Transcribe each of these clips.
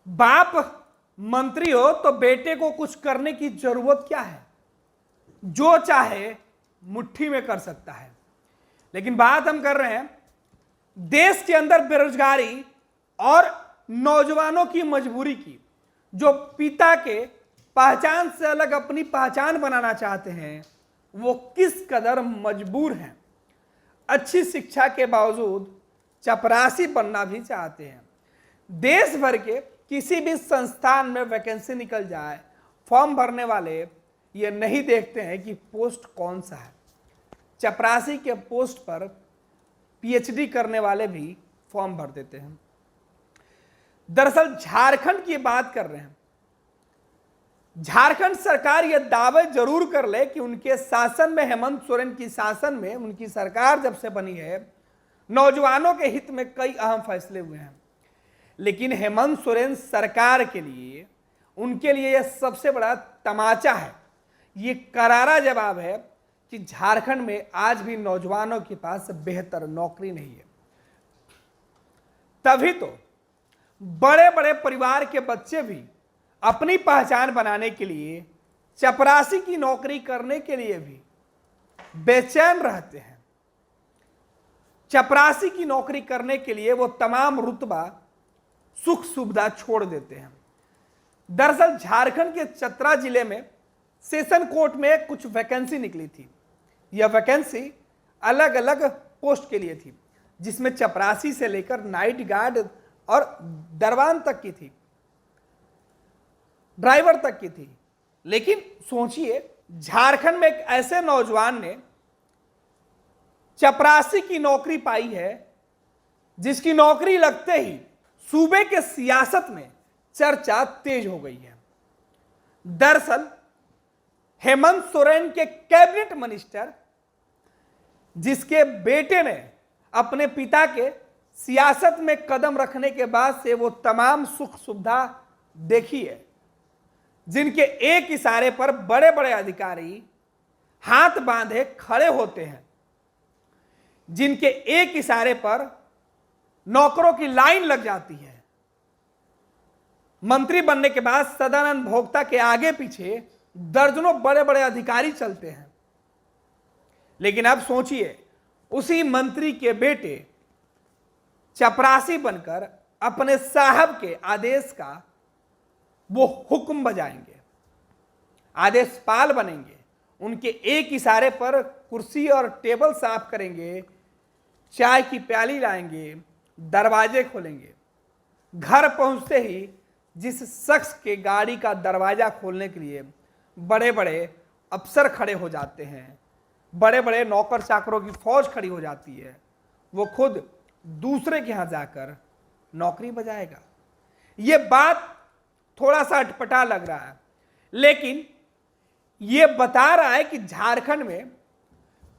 बाप मंत्री हो तो बेटे को कुछ करने की जरूरत क्या है? जो चाहे मुट्ठी में कर सकता है। लेकिन बात हम कर रहे हैं देश के अंदर बेरोजगारी और नौजवानों की मजबूरी की, जो पिता के पहचान से अलग अपनी पहचान बनाना चाहते हैं, वो किस कदर मजबूर हैं। अच्छी शिक्षा के बावजूद चपरासी बनना भी चाहते हैं। देश भर के किसी भी संस्थान में वैकेंसी निकल जाए, फॉर्म भरने वाले ये नहीं देखते हैं कि पोस्ट कौन सा है। चपरासी के पोस्ट पर पीएचडी करने वाले भी फॉर्म भर देते हैं। दरअसल झारखंड की बात कर रहे हैं। झारखंड सरकार यह दावे जरूर कर ले कि उनके शासन में, हेमंत सोरेन की शासन में, उनकी सरकार जब से बनी है, नौजवानों के हित में कई अहम फैसले हुए हैं। लेकिन हेमंत सोरेन सरकार के लिए, उनके लिए यह सबसे बड़ा तमाचा है, ये करारा जवाब है कि झारखंड में आज भी नौजवानों के पास बेहतर नौकरी नहीं है। तभी तो बड़े बड़े परिवार के बच्चे भी अपनी पहचान बनाने के लिए, चपरासी की नौकरी करने के लिए भी बेचैन रहते हैं। चपरासी की नौकरी करने के लिए वो तमाम रुतबा, सुख सुविधा छोड़ देते हैं। दरअसल झारखंड के चतरा जिले में सेशन कोर्ट में कुछ वैकेंसी निकली थी। यह वैकेंसी अलग अलग पोस्ट के लिए थी, जिसमें चपरासी से लेकर नाइट गार्ड और दरबान तक की थी, ड्राइवर तक की थी। लेकिन सोचिए, झारखंड में एक ऐसे नौजवान ने चपरासी की नौकरी पाई है, जिसकी नौकरी लगते ही सूबे के सियासत में चर्चा तेज हो गई है। दरअसल हेमंत सोरेन के कैबिनेट मिनिस्टर, जिसके बेटे ने अपने पिता के सियासत में कदम रखने के बाद से वो तमाम सुख सुविधा देखी है, जिनके एक इशारे पर बड़े बड़े अधिकारी हाथ बांधे खड़े होते हैं, जिनके एक इशारे पर नौकरों की लाइन लग जाती है। मंत्री बनने के बाद सदानंद भोक्ता के आगे पीछे दर्जनों बड़े बड़े अधिकारी चलते हैं। लेकिन अब सोचिए, उसी मंत्री के बेटे चपरासी बनकर अपने साहब के आदेश का वो हुक्म बजाएंगे, आदेशपाल बनेंगे, उनके एक इशारे पर कुर्सी और टेबल साफ करेंगे, चाय की प्याली लाएंगे, दरवाजे खोलेंगे। घर पहुंचते ही जिस शख्स के गाड़ी का दरवाजा खोलने के लिए बड़े बड़े अफसर खड़े हो जाते हैं, बड़े बड़े नौकर चाकरों की फौज खड़ी हो जाती है, वो खुद दूसरे के यहां जाकर नौकरी बजाएगा। ये बात थोड़ा सा अटपटा लग रहा है, लेकिन ये बता रहा है कि झारखंड में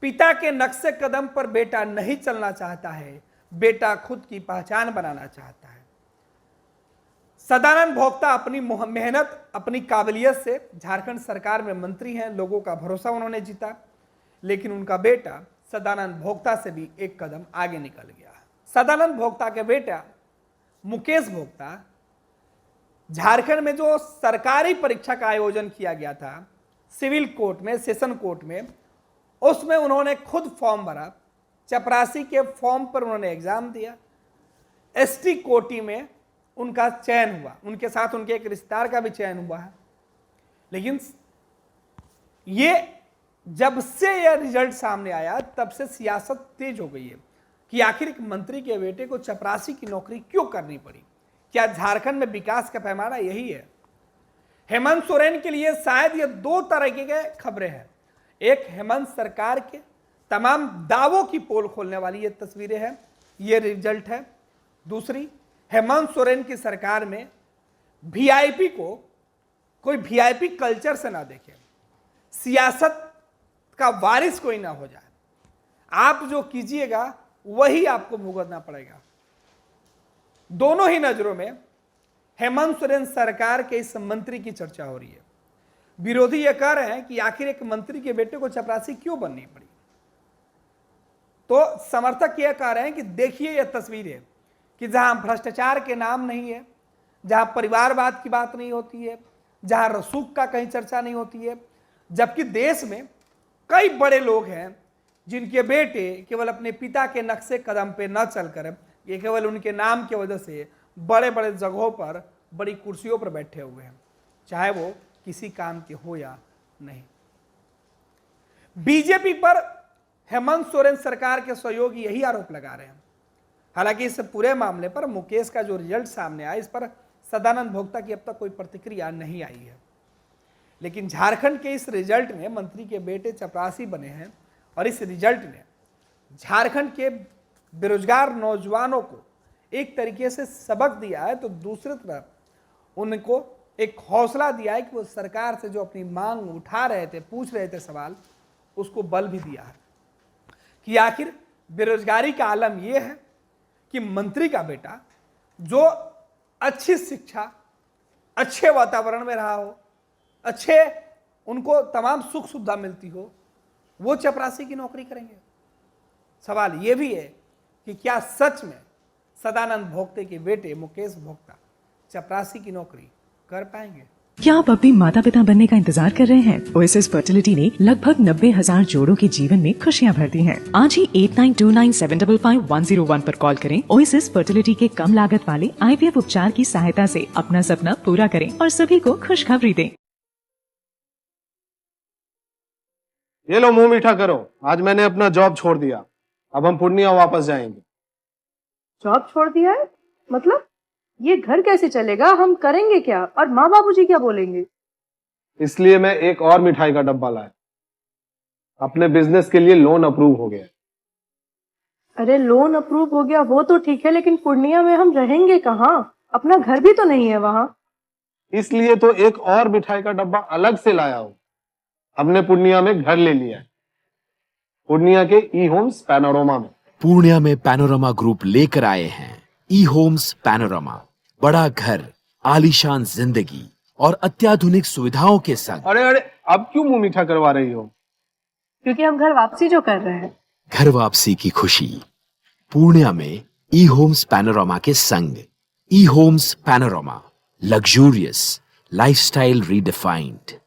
पिता के नक्शे कदम पर बेटा नहीं चलना चाहता है, बेटा खुद की पहचान बनाना चाहता है। सदानंद भोक्ता अपनी मेहनत, अपनी काबिलियत से झारखंड सरकार में मंत्री हैं, लोगों का भरोसा उन्होंने जीता। लेकिन उनका बेटा सदानंद भोक्ता से भी एक कदम आगे निकल गया। सदानंद भोक्ता के बेटा मुकेश भोक्ता, झारखंड में जो सरकारी परीक्षा का आयोजन किया गया था सिविल कोर्ट में, सेशन कोर्ट में, उसमें उन्होंने खुद फॉर्म भरा। चपरासी के फॉर्म पर उन्होंने एग्जाम दिया। एसटी कोटी में उनका चयन हुआ, उनके साथ उनके एक रिश्तेदार का भी चयन हुआ है। लेकिन ये जब से यह रिजल्ट सामने आया, तब से सियासत तेज हो गई है कि आखिर एक मंत्री के बेटे को चपरासी की नौकरी क्यों करनी पड़ी। क्या झारखंड में विकास का पैमाना यही है? हेमंत सोरेन के लिए शायद ये दो तरह के खबरें हैं। एक, हेमंत सरकार के तमाम दावों की पोल खोलने वाली ये तस्वीरें हैं, ये रिजल्ट है। दूसरी, हेमंत सोरेन की सरकार में वीआईपी को कोई वीआईपी कल्चर से ना देखे, सियासत का वारिस कोई ना हो जाए। आप जो कीजिएगा वही आपको भुगतना पड़ेगा। दोनों ही नजरों में हेमंत सोरेन सरकार के इस मंत्री की चर्चा हो रही है। विरोधी यह कह रहे हैं कि आखिर एक मंत्री के बेटे को चपरासी क्यों बननी पड़ी, तो समर्थक यह कह रहे हैं कि देखिए यह तस्वीर है कि जहां भ्रष्टाचार के नाम नहीं है, जहां परिवारवाद की बात नहीं होती है, जहां रसूख का कहीं चर्चा नहीं होती है, जबकि देश में कई बड़े लोग हैं जिनके बेटे केवल अपने पिता के नक्शे कदम पे न चलकर ये केवल उनके नाम की वजह से बड़े बड़े जगहों पर बड़ी कुर्सियों पर बैठे हुए हैं, चाहे वो किसी काम के हो या नहीं। बीजेपी पर हेमंत सोरेन सरकार के सहयोगी यही आरोप लगा रहे हैं। हालांकि इस पूरे मामले पर मुकेश का जो रिजल्ट सामने आया, इस पर सदानंद भोक्ता की अब तक कोई प्रतिक्रिया नहीं आई है। लेकिन झारखंड के इस रिजल्ट ने मंत्री के बेटे चपरासी बने हैं और इस रिजल्ट ने झारखंड के बेरोजगार नौजवानों को एक तरीके से सबक दिया है, तो दूसरी तरफ उनको एक हौसला दिया है कि वो सरकार से जो अपनी मांग उठा रहे थे, पूछ रहे थे सवाल, उसको बल भी दिया है कि आखिर बेरोजगारी का आलम यह है कि मंत्री का बेटा जो अच्छी शिक्षा, अच्छे वातावरण में रहा हो, अच्छे उनको तमाम सुख सुविधा मिलती हो, वो चपरासी की नौकरी करेंगे। सवाल यह भी है कि क्या सच में सदानंद भोक्ते के बेटे मुकेश भोक्ता चपरासी की नौकरी कर पाएंगे? क्या आप अपने माता पिता बनने का इंतजार कर रहे हैं? ओएसएस फर्टिलिटी ने लगभग 90,000 जोड़ों के जीवन में खुशियां भर दी हैं। आज ही 8929755101 पर कॉल करें। ओएसएस फर्टिलिटी के कम लागत वाले आईवीएफ उपचार की सहायता से अपना सपना पूरा करें और सभी को खुशखबरी दें। ये लो मुंह मीठा करो, आज मैंने अपना जॉब छोड़ दिया, अब हम पूर्णिया वापस जाएंगे। जॉब छोड़ दिया है? मतलब ये घर कैसे चलेगा? हम करेंगे क्या? और माँ बाबूजी क्या बोलेंगे? इसलिए मैं एक और मिठाई का डब्बा लाया। अपने बिजनेस के लिए लोन अप्रूव हो गया। अरे लोन अप्रूव हो गया वो तो ठीक है, लेकिन पूर्णिया में हम रहेंगे कहाँ? अपना घर भी तो नहीं है वहाँ। इसलिए तो एक और मिठाई का डब्बा अलग से लाया हूँ। हमने पूर्णिया में घर ले लिया है, पूर्णिया के ई होम्स पैनोरमा में। पूर्णिया में पैनोरमा ग्रुप लेकर आए हैं ई होम्स पैनोरमा। बड़ा घर, आलीशान जिंदगी और अत्याधुनिक सुविधाओं के संग। अरे अब क्यों मुंह मीठा करवा रही हो? क्योंकि हम घर वापसी जो कर रहे हैं। घर वापसी की खुशी पूर्णिया में ई होम्स पैनोरमा के संग। ई homes panorama, luxurious lifestyle redefined.